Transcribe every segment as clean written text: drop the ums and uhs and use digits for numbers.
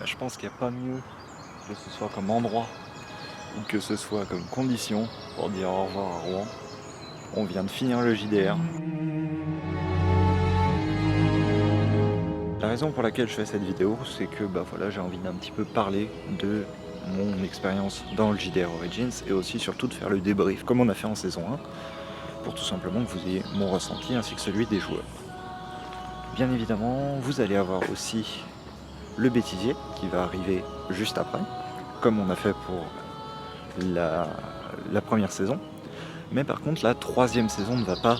Je pense qu'il n'y a pas mieux que ce soit comme endroit ou que ce soit comme condition pour dire au revoir à Rouen. On vient de finir le JDR. La raison pour laquelle je fais cette vidéo, c'est que voilà, j'ai envie d'un petit peu parler de mon expérience dans le JDR Origins et aussi surtout de faire le débrief comme on a fait en saison 1 pour tout simplement que vous ayez mon ressenti ainsi que celui des joueurs. Bien évidemment, vous allez avoir aussi le bêtisier qui va arriver juste après, comme on a fait pour la première saison. Mais par contre, la troisième saison ne va pas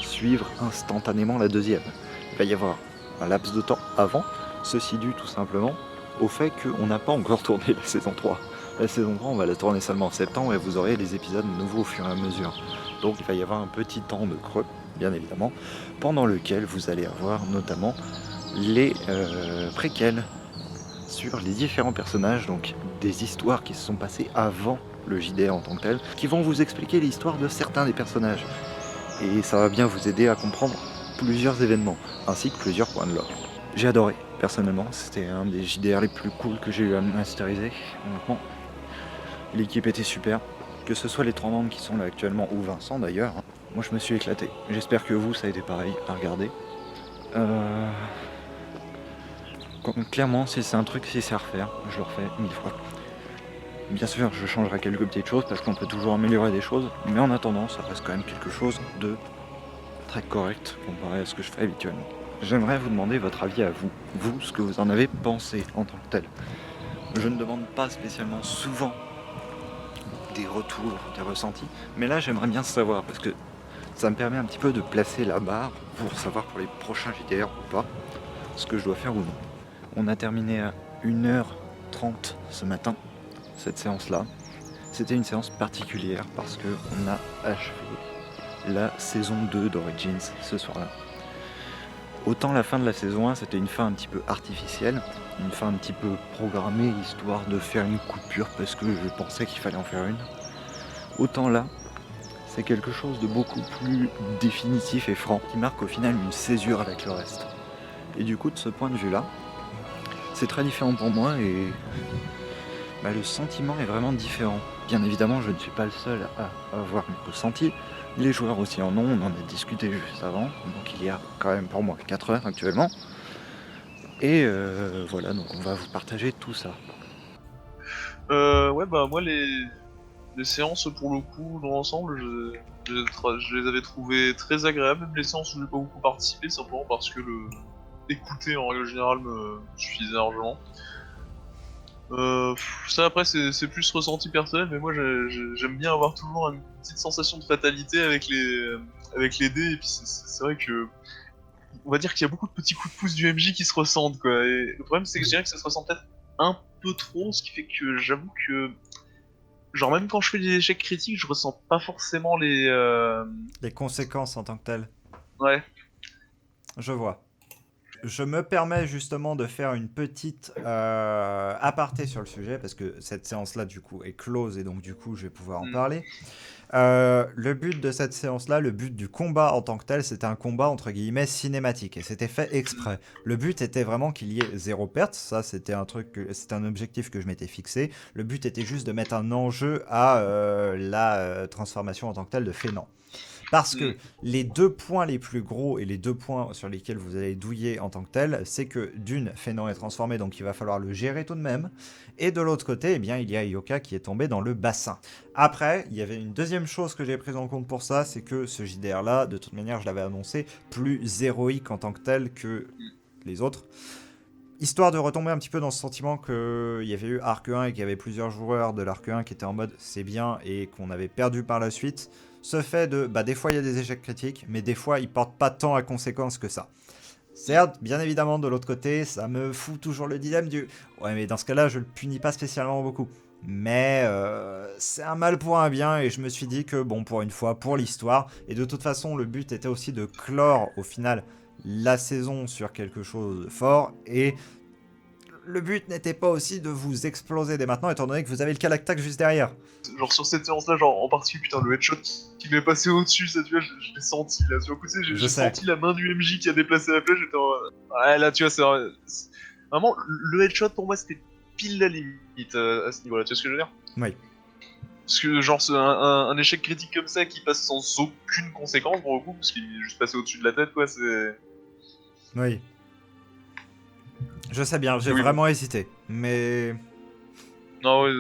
suivre instantanément la deuxième. Il va y avoir un laps de temps avant, ceci dû tout simplement au fait qu'on n'a pas encore tourné la saison 3. La saison 3, on va la tourner seulement en septembre et vous aurez les épisodes nouveaux au fur et à mesure. Donc il va y avoir un petit temps de creux, bien évidemment, pendant lequel vous allez avoir notamment les préquels sur les différents personnages, donc des histoires qui se sont passées avant le JDR en tant que tel, qui vont vous expliquer l'histoire de certains des personnages. Et ça va bien vous aider à comprendre plusieurs événements, ainsi que plusieurs points de lore. J'ai adoré, personnellement, c'était un des JDR les plus cool que j'ai eu à masteriser, honnêtement. L'équipe était super, que ce soit les 3 membres qui sont là actuellement, ou Vincent d'ailleurs. Moi je me suis éclaté, j'espère que vous ça a été pareil à regarder. Clairement, si c'est un truc, si c'est à refaire, je le refais 1000 fois. Bien sûr, je changerai quelques petites choses parce qu'on peut toujours améliorer des choses, mais en attendant, ça reste quand même quelque chose de très correct comparé à ce que je fais habituellement. J'aimerais vous demander votre avis à vous, ce que vous en avez pensé en tant que tel. Je ne demande pas spécialement souvent des retours, des ressentis, mais là j'aimerais bien savoir parce que ça me permet un petit peu de placer la barre pour savoir pour les prochains JDR ou pas ce que je dois faire ou non. On a terminé à 1h30 ce matin, cette séance-là. C'était une séance particulière parce qu'on a achevé la saison 2 d'Origins ce soir-là. Autant la fin de la saison 1, c'était une fin un petit peu artificielle, une fin un petit peu programmée, histoire de faire une coupure parce que je pensais qu'il fallait en faire une. Autant là, c'est quelque chose de beaucoup plus définitif et franc, qui marque au final une césure avec le reste. Et du coup, de ce point de vue-là, c'est très différent pour moi et le sentiment est vraiment différent. Bien évidemment, je ne suis pas le seul à avoir un ressenti. Les joueurs aussi en ont, on en a discuté juste avant. Donc il y a quand même pour moi 4 heures actuellement. Et voilà, donc on va vous partager tout ça. Ouais, bah moi les séances pour le coup dans l'ensemble je les avais trouvées très agréables, même les séances où j'ai pas beaucoup participé simplement parce que le écouter en règle générale me suffisait largement. Ça après c'est plus ressenti personnel, mais moi j'aime bien avoir toujours une petite sensation de fatalité avec les dés, et puis c'est vrai que on va dire qu'il y a beaucoup de petits coups de pouce du MJ qui se ressentent, quoi. Et le problème c'est que je dirais que ça se ressent peut-être un peu trop, ce qui fait que j'avoue que genre même quand je fais des échecs critiques, je ressens pas forcément Les conséquences en tant que telles. Ouais. Je vois. Je me permets justement de faire une petite aparté sur le sujet parce que cette séance-là du coup est close et donc du coup je vais pouvoir en Hmm. parler. Le but de cette séance-là, le but du combat en tant que tel, c'était un combat entre guillemets cinématique et c'était fait exprès. Le but était vraiment qu'il y ait zéro perte, ça c'était c'était un objectif que je m'étais fixé. Le but était juste de mettre un enjeu à la transformation en tant que telle de Fénant. Parce Hmm. que les 2 points les plus gros et les 2 points sur lesquels vous allez douiller en tant que tel, c'est que d'une, Fénant est transformé, donc il va falloir le gérer tout de même. Et de l'autre côté, eh bien, il y a Yoka qui est tombé dans le bassin. Après, il y avait une deuxième chose que j'ai prise en compte pour ça, c'est que ce JDR-là, de toute manière, je l'avais annoncé, plus héroïque en tant que tel que les autres. Histoire de retomber un petit peu dans ce sentiment qu'il y avait eu Arc 1 et qu'il y avait plusieurs joueurs de l'Arc 1 qui étaient en mode c'est bien et qu'on avait perdu par la suite. Ce fait de, des fois il y a des échecs critiques, mais des fois ils portent pas tant à conséquence que ça. Certes, bien évidemment, de l'autre côté, ça me fout toujours le dilemme du ouais, mais dans ce cas-là, je le punis pas spécialement beaucoup. Mais c'est un mal pour un bien, et je me suis dit que, bon, pour une fois, pour l'histoire, et de toute façon, le but était aussi de clore, au final, la saison sur quelque chose de fort, et le but n'était pas aussi de vous exploser dès maintenant, étant donné que vous avez le Kalaktak juste derrière. Genre sur cette séance-là, genre en particulier, putain, le headshot qui m'est passé au-dessus, ça, tu vois, je l'ai senti là. Sur le coup, tu sais, Je j'ai sais. senti la main du MJ qui a déplacé la flèche. J'étais ouais, là, tu vois, Vraiment, le headshot pour moi c'était pile la limite à ce niveau-là, tu vois ce que je veux dire? Oui. Parce que genre c'est un échec critique comme ça qui passe sans aucune conséquence pour le coup, parce qu'il est juste passé au-dessus de la tête quoi, c'est... Oui. Je sais bien, j'ai Oui, vraiment hésité. Mais Non, ouais,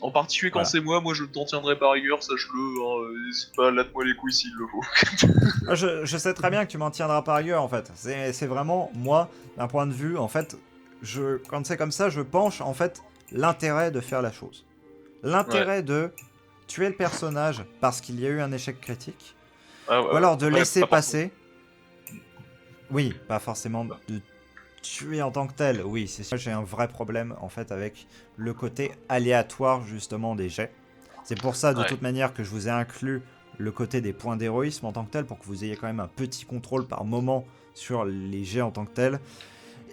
en particulier quand Voilà. c'est moi je t'en tiendrai par rigueur, sache-le, hein, n'hésite pas à latte-moi les couilles s'il le faut. je sais très bien que tu m'en tiendras par ailleurs en fait. C'est vraiment moi, d'un point de vue, en fait, quand c'est comme ça, je penche en fait l'intérêt de faire la chose. L'intérêt de tuer le personnage parce qu'il y a eu un échec critique, Ah, ou alors de ouais, laisser pas passer. Oui, pas forcément de tuer en tant que tel. Oui, c'est sûr. J'ai un vrai problème en fait avec le côté aléatoire justement des jets. C'est pour ça de Ouais. toute manière que je vous ai inclus le côté des points d'héroïsme en tant que tel pour que vous ayez quand même un petit contrôle par moment sur les jets en tant que tel.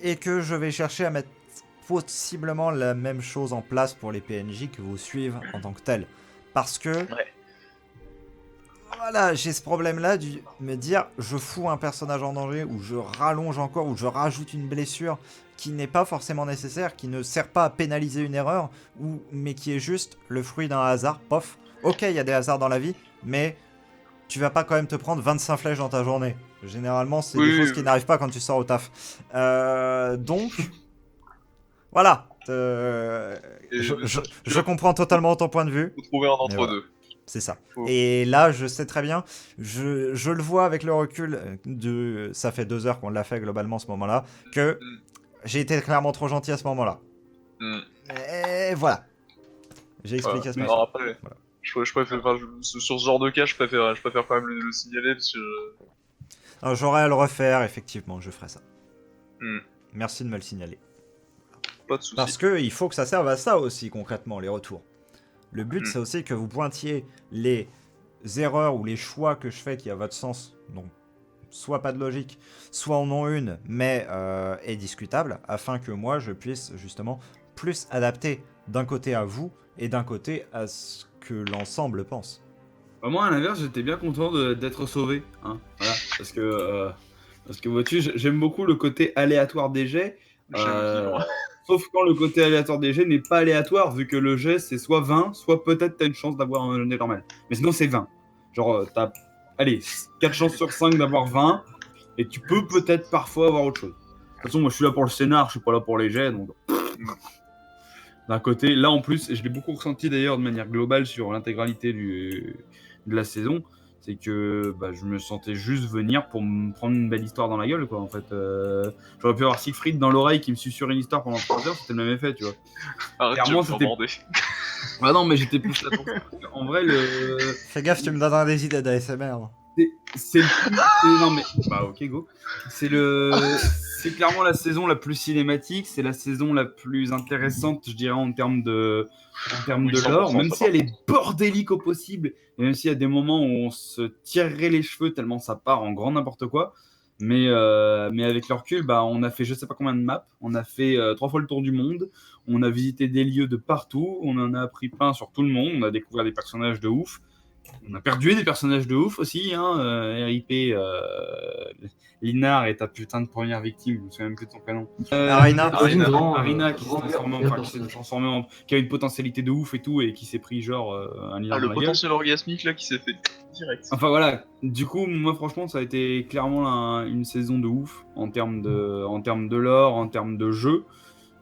Et que je vais chercher à mettre possiblement la même chose en place pour les PNJ que vous suivent en tant que tel. Parce que Ouais. voilà, j'ai ce problème-là de me dire je fous un personnage en danger, ou je rallonge encore, ou je rajoute une blessure qui n'est pas forcément nécessaire, qui ne sert pas à pénaliser une erreur, mais qui est juste le fruit d'un hasard, pof. Ok, il y a des hasards dans la vie, mais tu vas pas quand même te prendre 25 flèches dans ta journée. Généralement, c'est des choses qui n'arrivent pas quand tu sors au taf. Donc, voilà. Je comprends totalement ton point de vue. Faut trouver un Mais voilà. entre-deux. C'est ça. Faut- Et là, je sais très bien, je le vois avec le recul ça fait 2 heures qu'on l'a fait globalement ce moment-là, que Mm. j'ai été clairement trop gentil à ce moment-là. Mm. Et voilà. J'ai expliqué ce Alors machin. après, Voilà. je préfère, enfin, sur ce genre de cas, je préfère quand même le signaler parce que. Alors, j'aurais à le refaire, effectivement, je ferai ça. Mm. Merci de me le signaler. Pas de soucis. Parce qu'il faut que ça serve à ça aussi, concrètement, les retours. Le but, Mm. c'est aussi que vous pointiez les erreurs ou les choix que je fais qui a votre sens, donc soit pas de logique, soit en ont une, mais est discutable, afin que moi, je puisse justement plus adapter d'un côté à vous et d'un côté à ce que l'ensemble pense. Bah, moi, à l'inverse, j'étais bien content d'être sauvé. Hein. Voilà. Parce que vois-tu, j'aime beaucoup le côté aléatoire des jets. J'aime bien. Sauf quand le côté aléatoire des jets n'est pas aléatoire, vu que le jet c'est soit 20, soit peut-être t'as une chance d'avoir un jet normal. Mais sinon, c'est 20. Genre, t'as, allez, 4 chances sur 5 d'avoir 20, et tu peux peut-être parfois avoir autre chose. De toute façon, moi je suis là pour le scénar, je suis pas là pour les jets, donc. D'un côté, là en plus, et je l'ai beaucoup ressenti d'ailleurs de manière globale sur l'intégralité de la saison, c'est que bah, je me sentais juste venir pour me prendre une belle histoire dans la gueule, quoi. En fait, j'aurais pu avoir Siegfried dans l'oreille qui me susurre une histoire pendant 3 heures, c'était le même effet, tu vois. Arrête, Clairement, tu vas me c'était- demander. Ah non, mais j'étais plus là pour ça. En vrai, Fais gaffe, tu me donneras des idées d'ASMR. c'est non mais bah ok go. C'est clairement la saison la plus cinématique, c'est la saison la plus intéressante, je dirais en termes de Oui, 100%, lore, même ça si elle est bordélique au possible, et même s'il y a des moments où on se tirerait les cheveux tellement ça part en grand n'importe quoi. Mais avec le recul, bah, on a fait je sais pas combien de maps, on a fait 3 fois le tour du monde, on a visité des lieux de partout, on en a appris plein sur tout le monde, on a découvert des personnages de ouf. On a perdu des personnages de ouf aussi, hein. RIP, Linar est ta putain de première victime, je me souviens même plus de son prénom. Arina. Arina qui s'est transformée en, qui a une potentialité de ouf et tout, et qui s'est pris genre un Linar Le dans la gueule. potentiel orgasmique là qui s'est fait direct. Enfin voilà, du coup, moi franchement, ça a été clairement une saison de ouf en termes de lore, en termes de jeu.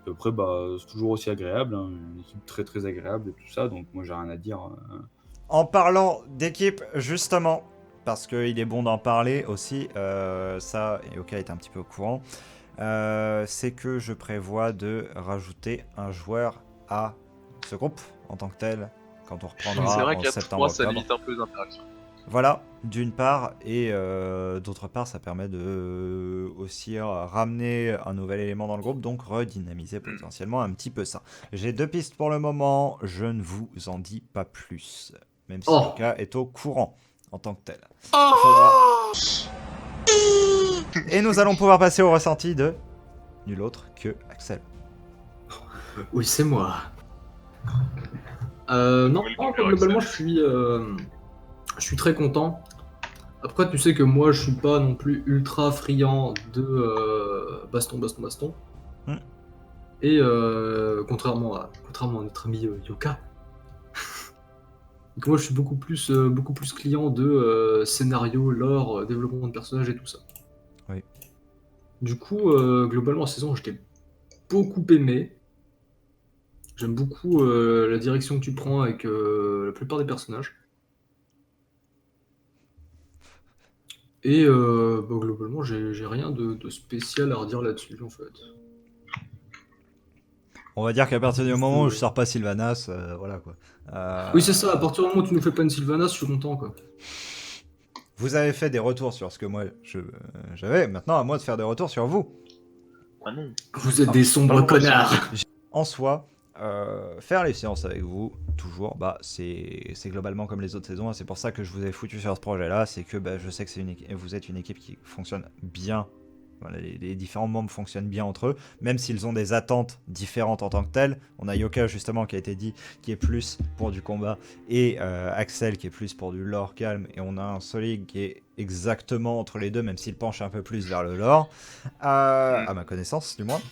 Et après, bah, c'est toujours aussi agréable, hein, une équipe très très agréable et tout ça, donc moi j'ai rien à dire. En parlant d'équipe, justement, parce qu'il est bon d'en parler aussi, ça, Yoka est un petit peu au courant, c'est que je prévois de rajouter un joueur à ce groupe en tant que tel, quand on reprendra C'est vrai en qu'à 3 septembre-octobre. ça limite un peu les interactions. Voilà, d'une part, et d'autre part, ça permet de aussi ramener un nouvel élément dans le groupe, donc redynamiser potentiellement un petit peu ça. J'ai 2 pistes pour le moment, je ne vous en dis pas plus, même si Yoka est au courant en tant que tel. Il faudra- Et nous allons pouvoir passer au ressenti de nul autre que Axel. Oui, c'est moi. Non, Welcome, globalement, Axel. je suis très content. Après, tu sais que moi, je suis pas non plus ultra friand de baston. Hmm. Et contrairement à notre ami Yoka, donc moi je suis beaucoup plus client de scénario, lore, développement de personnages et tout ça. Oui. Du coup, globalement, la saison, j'étais beaucoup aimé. J'aime beaucoup la direction que tu prends avec la plupart des personnages. Et globalement, j'ai rien de spécial à redire là-dessus, en fait. On va dire qu'à partir du moment où je sors pas Sylvanas, voilà quoi. Oui, c'est ça, à partir du moment où tu nous fais pas une Sylvanas, je suis content, quoi. Vous avez fait des retours sur ce que moi j'avais, maintenant à moi de faire des retours sur vous. Ah non. Vous êtes des sombres connards. En soi, faire les séances avec vous, toujours, bah, c'est globalement comme les autres saisons. C'est pour ça que je vous ai foutu sur ce projet-là. C'est que bah, je sais que vous êtes une équipe qui fonctionne bien. Voilà, les différents membres fonctionnent bien entre eux, même s'ils ont des attentes différentes en tant que telles. On a Yoka justement qui a été dit, qui est plus pour du combat, et Axel qui est plus pour du lore calme, et on a un Solig qui est exactement entre les deux, même s'il penche un peu plus vers le lore, à ma connaissance du moins.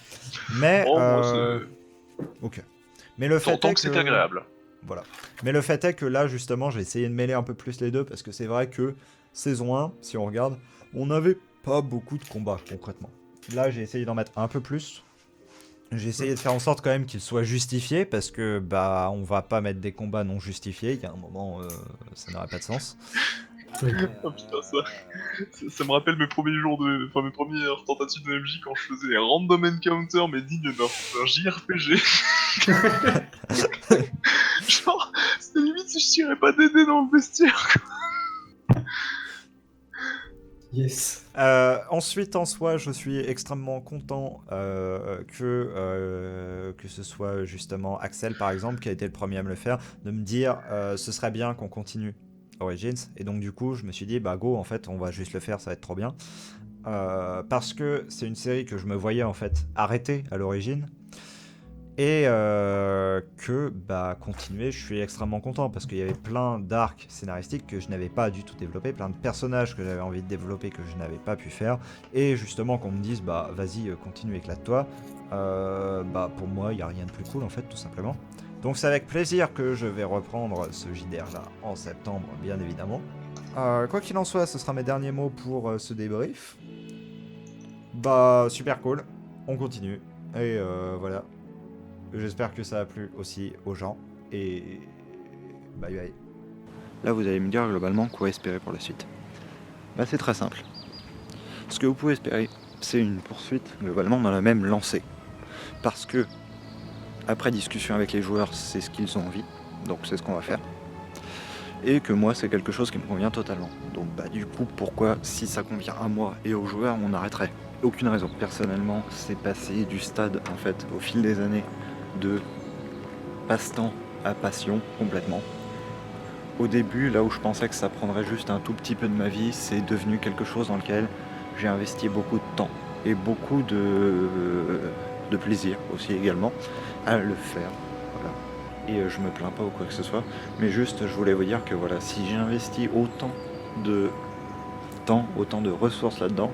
Mais Oh, moi, c'est. ok. Mais le fait Tant est que c'est agréable. voilà. Mais le fait est que là, justement, j'ai essayé de mêler un peu plus les deux, parce que c'est vrai que saison 1, si on regarde, on n'avait pas beaucoup de combats, concrètement. Là, j'ai essayé d'en mettre un peu plus. J'ai essayé de faire en sorte quand même qu'ils soient justifiés, parce que, bah, on va pas mettre des combats non justifiés, il y a un moment, ça n'aurait pas de sens. Oh putain, ça me rappelle mes premiers jours enfin mes premières tentatives de MJ quand je faisais un random encounter mais digne d'un JRPG. Genre, c'était limite si je tirais pas des dés dans le vestiaire. Yes. Ensuite, en soi, je suis extrêmement content que ce soit justement Axel, par exemple, qui a été le premier à me le faire, de me dire ce serait bien qu'on continue Origins. Et donc, du coup, je me suis dit, bah go, en fait, on va juste le faire, ça va être trop bien. Parce que c'est une série que je me voyais en fait arrêter à l'origine. Et que bah continuer, je suis extrêmement content parce qu'il y avait plein d'arcs scénaristiques que je n'avais pas du tout développé, plein de personnages que j'avais envie de développer que je n'avais pas pu faire, et justement qu'on me dise bah vas-y continue, éclate-toi, bah pour moi il n'y a rien de plus cool en fait tout simplement. Donc c'est avec plaisir que je vais reprendre ce JDR là en septembre bien évidemment. Quoi qu'il en soit, ce sera mes derniers mots pour ce débrief. Bah super cool, on continue, et voilà. J'espère que ça a plu aussi aux gens. Et bye bye. Là, vous allez me dire globalement quoi espérer pour la suite. Bah, c'est très simple. Ce que vous pouvez espérer, c'est une poursuite globalement dans la même lancée. Parce que, après discussion avec les joueurs, c'est ce qu'ils ont envie. Donc c'est ce qu'on va faire. Et que moi, c'est quelque chose qui me convient totalement. Donc bah du coup, pourquoi, si ça convient à moi et aux joueurs, on arrêterait? Aucune raison. Personnellement, c'est passé du stade, en fait, au fil des années, de passe-temps à passion complètement. Au début, là où je pensais que ça prendrait juste un tout petit peu de ma vie, c'est devenu quelque chose dans lequel j'ai investi beaucoup de temps et beaucoup de plaisir aussi également à le faire. Voilà. Et je me plains pas ou quoi que ce soit, mais juste je voulais vous dire que voilà, si j'ai investi autant de temps, autant de ressources là-dedans,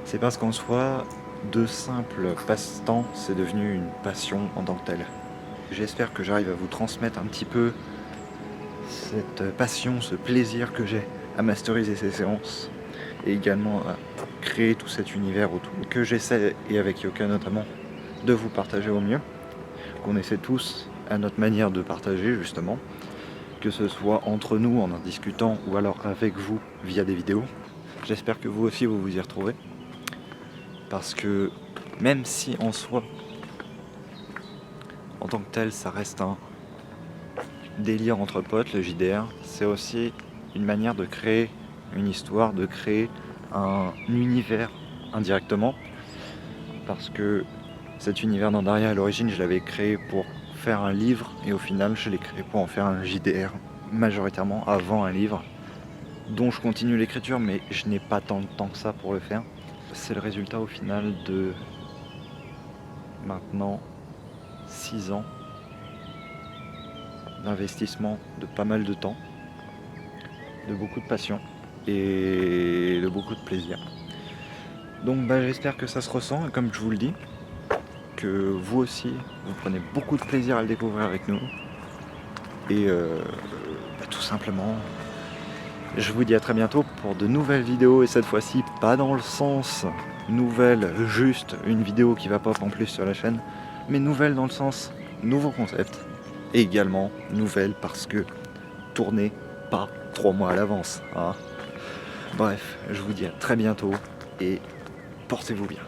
c'est parce qu'en soi, de simples passe-temps, c'est devenu une passion en tant que telle. J'espère que j'arrive à vous transmettre un petit peu cette passion, ce plaisir que j'ai à masteriser ces séances, et également à créer tout cet univers autour, que j'essaie, et avec Yoka notamment, de vous partager au mieux, qu'on essaie tous à notre manière de partager justement, que ce soit entre nous en discutant ou alors avec vous via des vidéos. J'espère que vous aussi vous vous y retrouvez. Parce que même si en soi, en tant que tel, ça reste un délire entre potes, le JDR, c'est aussi une manière de créer une histoire, de créer un univers indirectement. Parce que cet univers d'Andaria, à l'origine, je l'avais créé pour faire un livre, et au final, je l'ai créé pour en faire un JDR, majoritairement avant un livre, dont je continue l'écriture, mais je n'ai pas tant de temps que ça pour le faire. C'est le résultat au final de maintenant 6 ans d'investissement, de pas mal de temps, de beaucoup de passion et de beaucoup de plaisir. Donc bah, j'espère que ça se ressent, et comme je vous le dis, que vous aussi, vous prenez beaucoup de plaisir à le découvrir avec nous. Et tout simplement, je vous dis à très bientôt pour de nouvelles vidéos, et cette fois-ci pas dans le sens nouvelle, juste une vidéo qui va pop en plus sur la chaîne, mais nouvelle dans le sens nouveau concept, et également nouvelle parce que tournez pas 3 mois à l'avance. Hein. Bref, je vous dis à très bientôt et portez-vous bien.